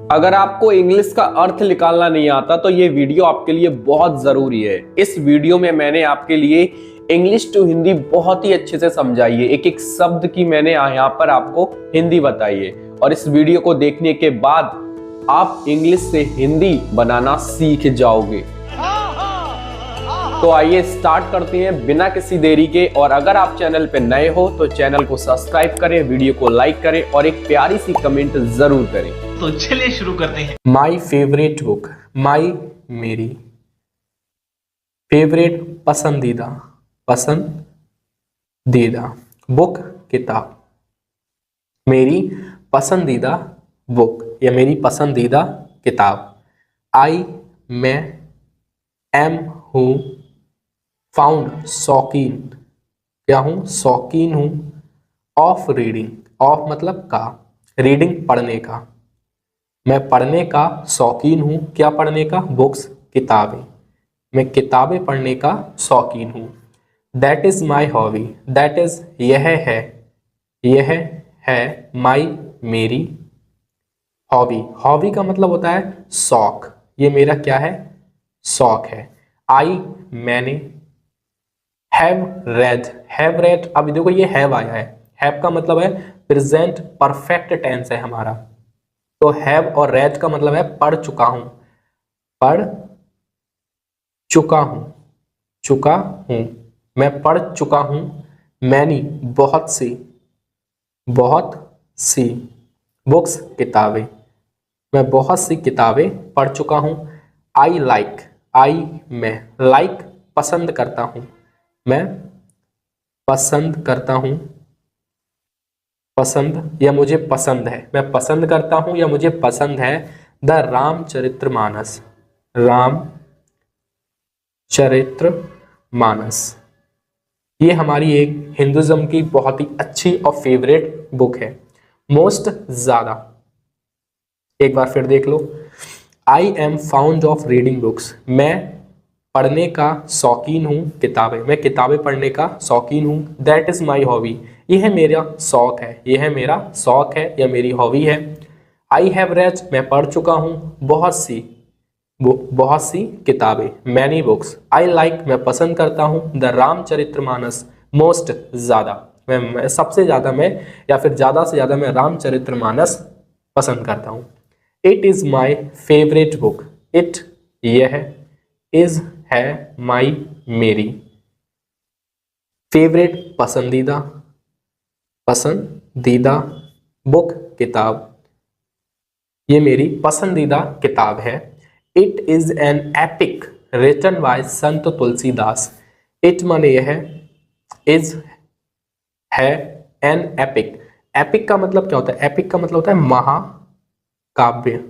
अगर आपको इंग्लिश का अर्थ निकालना नहीं आता तो ये वीडियो आपके लिए बहुत जरूरी है। इस वीडियो में मैंने आपके लिए इंग्लिश टू हिंदी बहुत ही अच्छे से समझाई है। एक एक शब्द की मैंने यहाँ पर आपको हिंदी बताई है और इस वीडियो को देखने के बाद आप इंग्लिश से हिंदी बनाना सीख जाओगे। तो आइए स्टार्ट करते हैं बिना किसी देरी के। और अगर आप चैनल पे नए हो तो चैनल को सब्सक्राइब करें, वीडियो को लाइक करें और एक प्यारी सी कमेंट जरूर करें। तो चलिए शुरू करते हैं। माई फेवरेट बुक, माई मेरी फेवरेट पसंदीदा, पसंदीदा बुक किताब, मेरी पसंदीदा बुक या मेरी पसंदीदा किताब। आई मैं, एम हूँ, फाउंड शौकीन, क्या हूँ, शौकीन हूँ, ऑफ रीडिंग, ऑफ मतलब का, रीडिंग पढ़ने का, मैं पढ़ने का शौकीन हूँ, क्या पढ़ने का, बुक्स किताबें, मैं किताबें पढ़ने का शौकीन हूँ। That is my hobby, that is यह है माई मेरी हॉबी, हॉबी का मतलब होता है शौक, ये मेरा क्या है, शौक है। आई मैंने, हैव रेड, अब देखो ये हैव आया है, हैव का मतलब है प्रेजेंट परफेक्ट टेंस है हमारा, तो हैव और रेड का मतलब है पढ़ चुका हूं, पढ़ चुका हूं, चुका हूं, मैं पढ़ चुका हूं। मैनी बहुत सी बुक्स किताबें, मैं बहुत सी किताबें पढ़ चुका हूं। आई लाइक, आई मैं, लाइक पसंद करता हूं, मैं पसंद करता हूं, पसंद या मुझे पसंद है, मैं पसंद करता हूं या मुझे पसंद है। द रामचरितमानस, रामचरितमानस, ये हमारी एक हिंदुज्म की बहुत ही अच्छी और फेवरेट बुक है। मोस्ट ज्यादा, एक बार फिर देख लो। I am found of reading books, मैं पढ़ने का शौकीन हूँ किताबें, मैं किताबें पढ़ने का शौकीन हूँ। दैट इज माई हॉबी, यह है मेरा शौक है, यह है मेरा शौक है या मेरी हॉबी है। आई हैव रेड, मैं पढ़ चुका हूँ बहुत सी किताबें, मैनी बुक्स। आई लाइक, मैं पसंद करता हूँ। द रामचरितमानस, मोस्ट ज्यादा, मैं सबसे ज्यादा मैं या फिर ज्यादा से ज्यादा मैं रामचरितमानस पसंद करता हूँ। It is my favourite book, it यह इज है माई मेरी फेवरेट पसंदीदा बुक किताब, ये मेरी पसंदीदा किताब है। It is an epic written by Sant Tulsidas, it माने यह है, इज है, एन एपिक, एपिक का मतलब क्या होता है, एपिक का मतलब होता है महाकाव्य,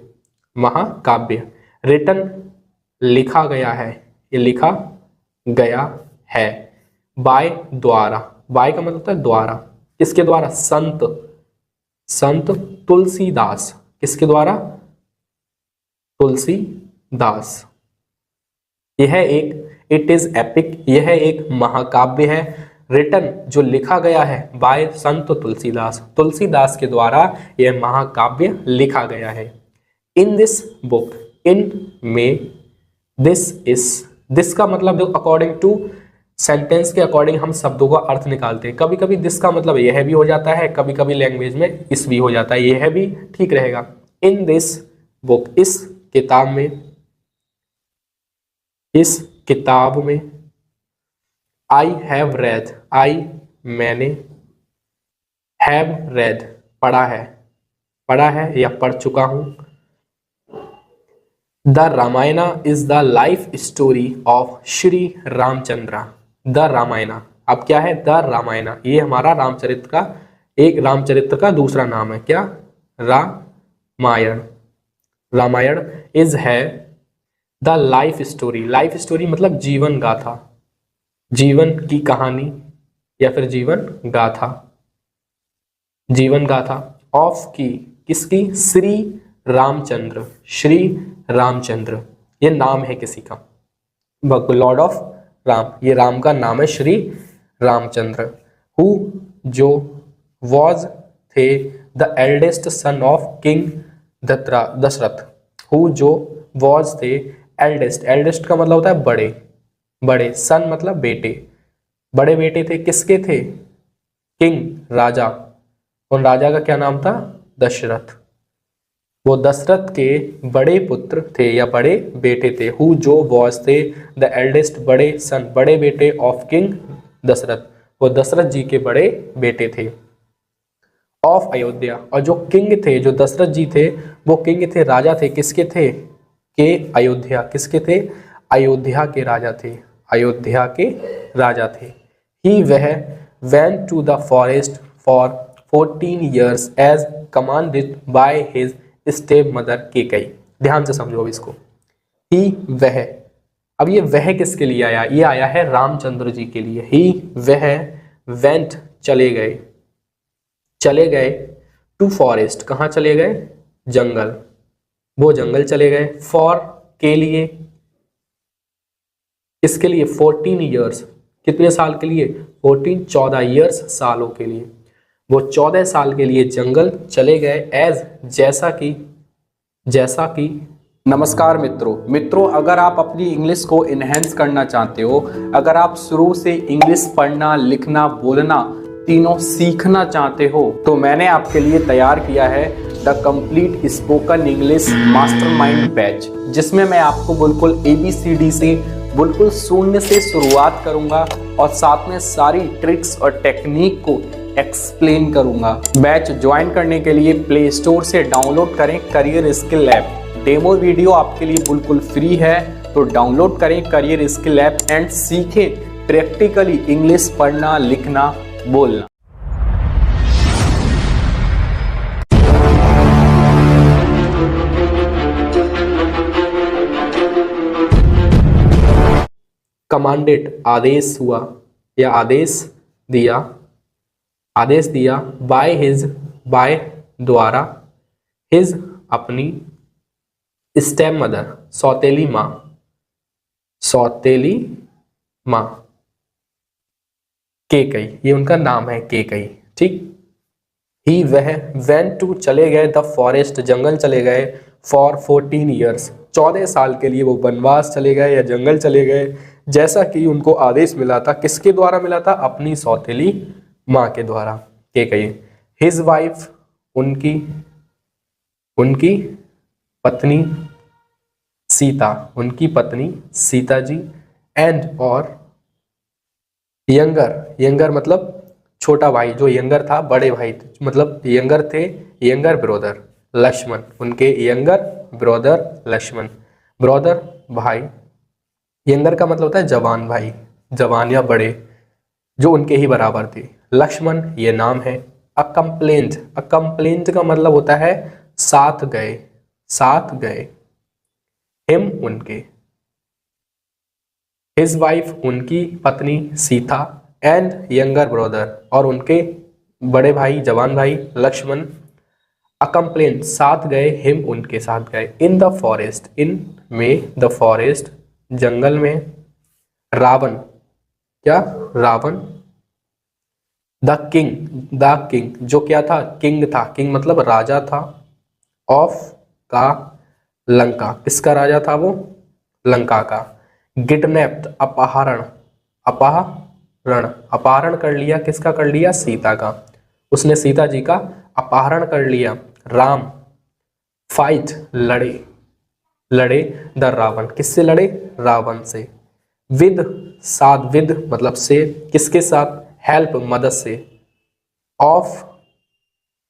महाकाव्य। रिटन लिखा गया है, ये लिखा गया है। बाय द्वारा, बाय का मतलब होता है द्वारा, किसके द्वारा, संत तुलसीदास, किसके द्वारा, तुलसीदास। यह एक, इट इज एपिक, यह एक महाकाव्य है। रिटन जो लिखा गया है, बाय संत तुलसीदास, तुलसीदास के द्वारा यह महाकाव्य लिखा गया है। इन दिस बुक, इन में, दिस का मतलब जो अकॉर्डिंग टू सेंटेंस के अकॉर्डिंग हम शब्दों का अर्थ निकालते हैं। कभी कभी दिस का मतलब यह भी हो जाता है, कभी कभी लैंग्वेज में इस भी हो जाता है, यह भी ठीक रहेगा। इन दिस बुक, इस किताब में, आई हैव रेड, आई मैंने, हैव रेड पढ़ा है या पढ़ चुका हूं। The Ramayana is the life story of Shri Ramchandra, the Ramayana, अब क्या है, द रामायणा, ये हमारा रामचरित्र का दूसरा नाम है, क्या, रामायण। रामायण इज है द लाइफ स्टोरी मतलब जीवन गाथा, जीवन की कहानी या फिर जीवन गाथा ऑफ की, किसकी, श्री रामचंद्र, ये नाम है किसी का, लॉर्ड ऑफ राम, ये राम का नाम है श्री रामचंद्र। हु जो, वॉज थे the eldest son of king Dasharath, who जो वॉज थे एल्डेस्ट, एल्डेस्ट का मतलब होता है बड़े, बड़े, सन मतलब बेटे, बड़े बेटे थे, किसके थे? किंग, राजा, और राजा का क्या नाम था? दशरथ। वो दशरथ के बड़े पुत्र थे या बड़े बेटे थे, हु जो वॉज थे द एल्डेस्ट, बड़े सन, बड़े बेटे ऑफ किंग दशरथ, वो दशरथ जी के बड़े बेटे थे। ऑफ अयोध्या, और जो किंग थे, जो दशरथ जी थे, वो किंग थे, राजा थे, किसके थे? के अयोध्या, किसके थे? अयोध्या के राजा थे, अयोध्या के राजा थे। ही वह went to the forest for 14 years as commanded by his stepmother Kaikeyi. ध्यान से समझो अब इसको। ही वह, अब ये वह किसके लिए आया? ये आया है रामचंद्र जी के लिए। ही वह went चले गए, चले गए टू फॉरेस्ट, कहाँ चले गए? जंगल, वो जंगल चले गए। फॉर के लिए, इसके लिए 14 ईयर्स, कितने साल के लिए? 14, 14 ईयर्स, सालों के लिए। वो 14 साल के लिए जंगल चले गए एज, जैसा कि नमस्कार मित्रों, अगर आप अपनी इंग्लिश को इन्हेंस करना चाहते हो, अगर आप शुरू से इंग्लिश पढ़ना, लिखना, बोलना तीनों सीखना चाहते हो, तो मैंने आपके लिए तैयार किया है the complete spoken English mastermind batch, जिसमें मैं आपको बिल्कुल ABCD से बिल्कुल शून्य से शुरुआत करूंगा और साथ में सारी ट्रिक्स और टेक्निक को एक्सप्लेन करूंगा। बैच ज्वाइन करने के लिए प्ले स्टोर से डाउनलोड करें career skill app. Demo video आपके लिए बिल्कुल फ्री है, तो डाउनलोड करें करियर स्किल ऐप एंड सीखें प्रैक्टिकली इंग्लिश पढ़ना, लिखना, बोलना। कमांडेड, आदेश हुआ या आदेश दिया बाय द्वारा, हिज अपनी, स्टेप मदर सौतेली माँ केकई, ये उनका नाम है केकई, ठीक। ही वह वेंट टू चले गए द फॉरेस्ट, जंगल चले गए, फॉर 14 ईयर्स, 14 साल के लिए वो वनवास चले गए या जंगल चले गए, जैसा कि उनको आदेश मिला था। किसके द्वारा मिला था? अपनी सौतेली माँ के द्वारा, केकई। हिज वाइफ, उनकी पत्नी सीता, उनकी पत्नी सीता जी, एंड और यंगर मतलब छोटा भाई, जो यंगर था, बड़े भाई मतलब यंगर थे, यंगर ब्रदर लक्ष्मण, उनके यंगर ब्रदर लक्ष्मण, ब्रदर भाई, यंगर का मतलब होता है जवान भाई, जवान या बड़े, जो उनके ही बराबर थे। लक्ष्मण ये नाम है। अकम्प्लेंट का मतलब होता है साथ गए। हिम उनके, हिज वाइफ उनकी पत्नी सीता, एंड यंगर ब्रदर और उनके बड़े भाई, जवान भाई लक्ष्मण, अकम्प्लेंट साथ गए, हिम उनके साथ गए। इन द फॉरेस्ट, इन में द फॉरेस्ट जंगल में, रावण द किंग जो क्या था? किंग था, किंग मतलब राजा था, ऑफ का लंका, किसका राजा था वो? लंका का। किडनैप्ड अपहरण कर लिया, किसका कर लिया? सीता का, उसने सीता जी का अपहरण कर लिया। राम फाइट लड़े द रावण, किससे लड़े? रावण से। विद मतलब से, किसके साथ? हेल्प मदद से, ऑफ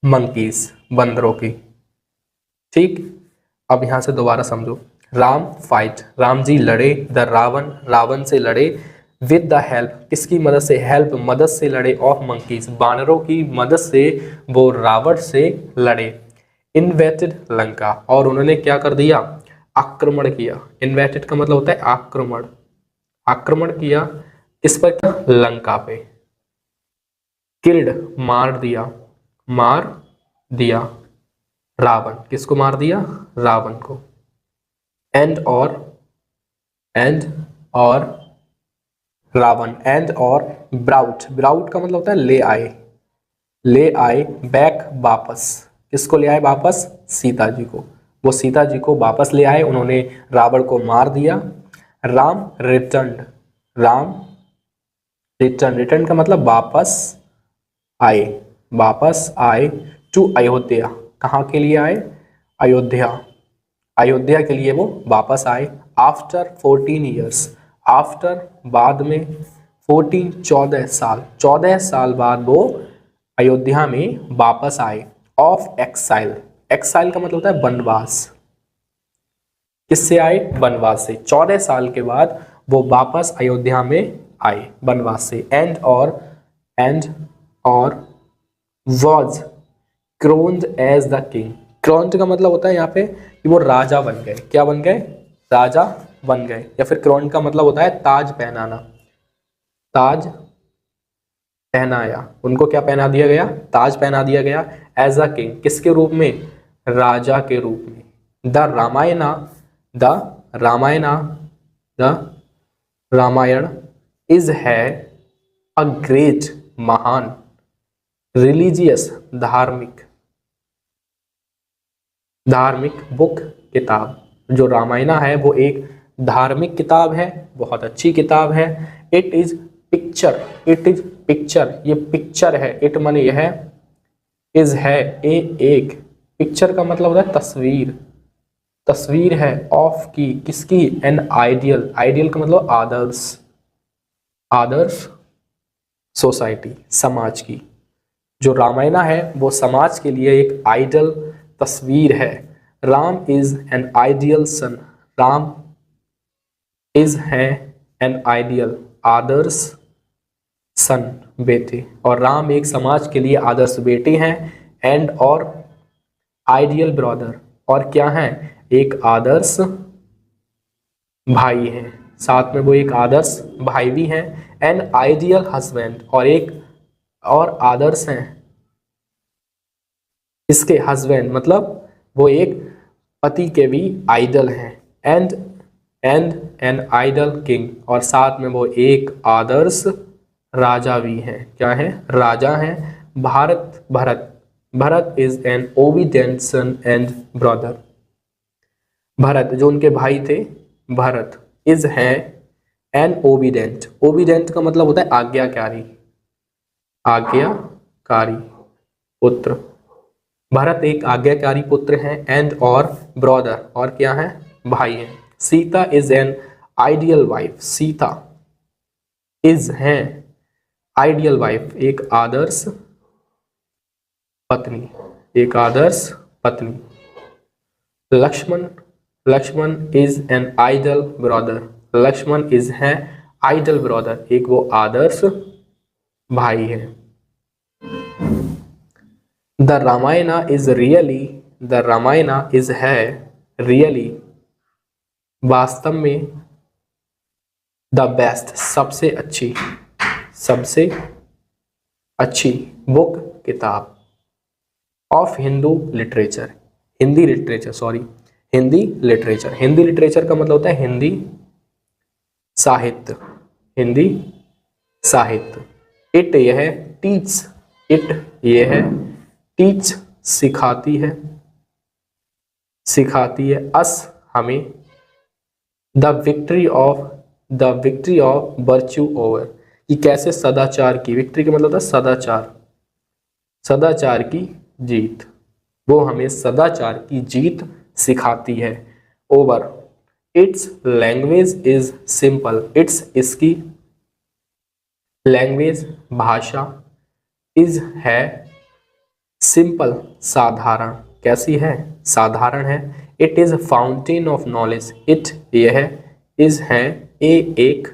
मंकीज बंदरों की, ठीक। अब यहां से दोबारा समझो। राम जी लड़े, द रावण से लड़े, विद द हेल्प, किसकी मदद से? हेल्प मदद से लड़े, ऑफ मंकीज बानरों की मदद से वो रावण से लड़े। इन्वेटेड लंका, और उन्होंने क्या कर दिया? आक्रमण किया। इन्वेटेड का मतलब होता है आक्रमण किया, किस पर? लंका पे। किल्ड मार दिया रावण, किसको मार दिया? रावण को। एंड और रावण, एंड और ब्राउट का मतलब होता है ले आए, बैक वापस, किसको ले आए वापस? सीता जी को। वो सीता जी को वापस ले आए, उन्होंने रावण को मार दिया। Ram return, Ram return, return का मतलब वापस आए, वापस आए टू अयोध्या। कहाँ के लिए आए? अयोध्या, अयोध्या के लिए वो वापस आए। आफ्टर 14 ईयर्स, आफ्टर बाद में, 14 14 साल, 14 साल बाद वो अयोध्या में वापस आए। ऑफ एक्साइल, एक्साइल का मतलब होता है वनवास। किससे आए? वनवास से। 14 साल के बाद वो वापस अयोध्या में आए वनवास से। एंड और वॉज क्रोन्ड एज द किंग। क्रोन्ड का मतलब होता है यहाँ पे कि वो राजा बन गए। क्या बन गए? राजा बन गए। या फिर क्रोन्ड का मतलब होता है ताज पहनाना, ताज पहनाया। उनको क्या पहना दिया गया? ताज पहना दिया गया। एज अ किंग, किसके रूप में? राजा के रूप में। द रामायण इज है अ ग्रेट, महान, रिलीजियस, धार्मिक बुक, किताब। जो रामायण है वो एक धार्मिक किताब है, बहुत अच्छी किताब है। It is picture, it is picture, ये पिक्चर है। इट माने यह है, इज है एक। पिक्चर का मतलब होता है तस्वीर, तस्वीर है। ऑफ की, किसकी? एन आइडियल, आइडियल का मतलब आदर्श, आदर्श सोसाइटी, समाज की। जो रामायण है वो समाज के लिए एक आइडल तस्वीर है। Ram is an ideal son, Ram is है एन आइडियल, आदर्श सन, बेटे। और राम एक समाज के लिए आदर्श बेटे हैं। एंड और आइडियल ब्रदर, और क्या है? एक आदर्श भाई हैं। साथ में वो एक आदर्श भाई भी हैं। एन आइडियल हस्बैंड, और एक और आदर्श हैं इसके हस्बैंड, मतलब वो एक पति के भी आइडल हैं। एंड एन आइडल किंग, और साथ में वो एक आदर्श राजा भी हैं। क्या है? राजा हैं। Bharat is an obedient son and brother. Bharat जो उनके भाई थे, भरत इज है एन ओबीडिएंट, ओबीडिएंट का मतलब होता है आज्ञाकारी, आज्ञाकारी पुत्र। भरत एक आज्ञाकारी पुत्र हैं। एंड और ब्रदर, और क्या है? भाई हैं। Sita is an ideal wife, Sita is है आइडियल वाइफ, एक आदर्श पत्नी, एक आदर्श पत्नी। Lakshman is an ideal brother, Lakshman is है आइडल ब्रदर, एक वो आदर्श भाई है। द रामायण इज है रियली, वास्तव में, द बेस्ट, सबसे अच्छी बुक, किताब of Hindu literature, Hindi literature का मतलब होता है हिंदी साहित्य, हिंदी साहित्य। इट यह टीच सिखाती है अस हमें, the victory of virtue over, कि कैसे सदाचार की, विक्ट्री का मतलब होता है सदाचार की जीत, वो हमें सदाचार की जीत सिखाती है। Over, it's language is simple, इसकी लैंग्वेज भाषा, इज है सिंपल साधारण, कैसी है? साधारण है। It is fountain of knowledge, यह इज है एक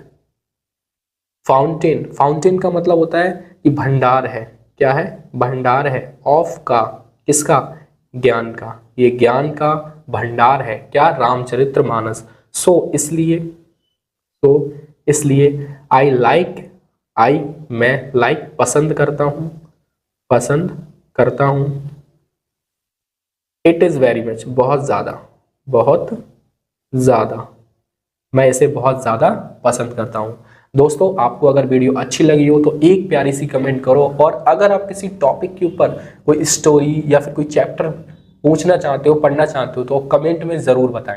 फाउंटेन का मतलब होता है कि भंडार है। क्या है? भंडार है। ऑफ का, किसका? ज्ञान का, ये ज्ञान का भंडार है। क्या? रामचरितमानस। इसलिए मैं पसंद करता हूं। इट इज वेरी मच, बहुत ज्यादा, मैं इसे बहुत ज्यादा पसंद करता हूं। दोस्तों आपको अगर वीडियो अच्छी लगी हो तो एक प्यारी सी कमेंट करो, और अगर आप किसी टॉपिक के ऊपर कोई स्टोरी या फिर कोई चैप्टर पूछना चाहते हो, पढ़ना चाहते हो, तो कमेंट में ज़रूर बताएं।